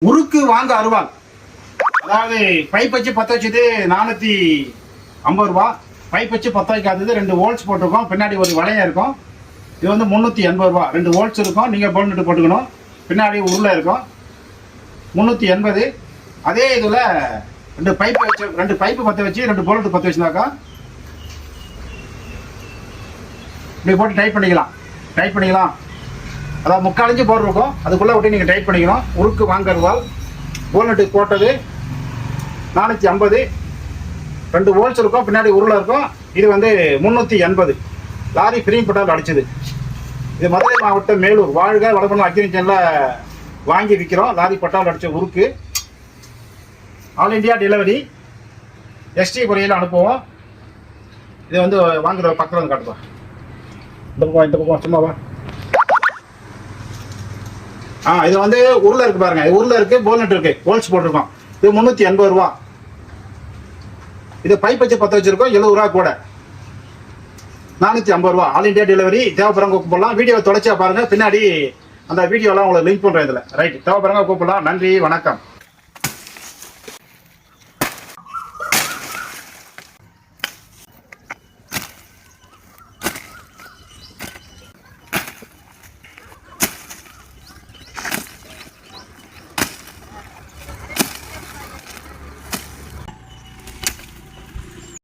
உருக்கு வாங்க அருவாள். அதாவது பைப் வச்சு பற்ற வச்சது 450 ரூபா. பைப் வச்சு பற்ற வைக்காதது 2 வோல்ட்ஸ் போட்டிருக்கோம். பின்னாடி ஒரு வளையம் இருக்கும். இது வந்து 380 ரூபா. 2 வோல்ட்ஸ் இருக்கும். நீங்கள் போல்நெட்டு போட்டுக்கணும். பின்னாடி உருளை இருக்கும். 380. அதே இதில் 2 பைப்பு பற்ற வச்சு 2 போல்ட்டு பற்ற வச்சுனாக்கா இப்படி போட்டு டைப் பண்ணிக்கலாம். அதாவது 3/4 இன்ச்சு போட்டிருக்கோம். அதுக்குள்ளே விட்டு நீங்கள் டைப் பண்ணிக்கணும். உருக்கு வாங்கருவால் போல்நெட்டு போட்டது 450. 2 வோல்ட்ஸ் இருக்கும். பின்னாடி உருளை இருக்கும். இது வந்து 380. லாரி ஃப்ரீம் பட்டால் அடிச்சது. இது மதுரை மாவட்டம் மேலூர் வாழ்க வடபண்ண அக்ரிகல்ச்சரில் வாங்கி விற்கிறோம். லாரி பட்டால் அடித்த உருக்கு ஆல் இண்டியா டெலிவரி எஸ்டி குறையில் அனுப்புவோம். இது வந்து வாங்குற பக்கம் வந்து காட்டுவோம். இந்த பக்கம் சும்மாவா. இது வந்து உருளை இருக்கு பாருங்க. உருளை இருக்கு, போல்நெட் இருக்கு, வோல்ட்ஸ் போட்டிருக்கோம். இது 380 ரூபா. இது பைப் வச்சு பற்ற வச்சிருக்கோம். 70 ரூபா கூட. 450 ரூபா. All India delivery. தேவைப்படுறவங்க கூப்பிடலாம். வீடியோ தொடர்ச்சியா பாருங்க. பின்னாடி அந்த வீடியோலாம் உங்களுக்கு லிங்க் பண்றேன். இதுல ரைட். தேவைப்படுறவங்க கூப்பிடலாம். நன்றி, வணக்கம்.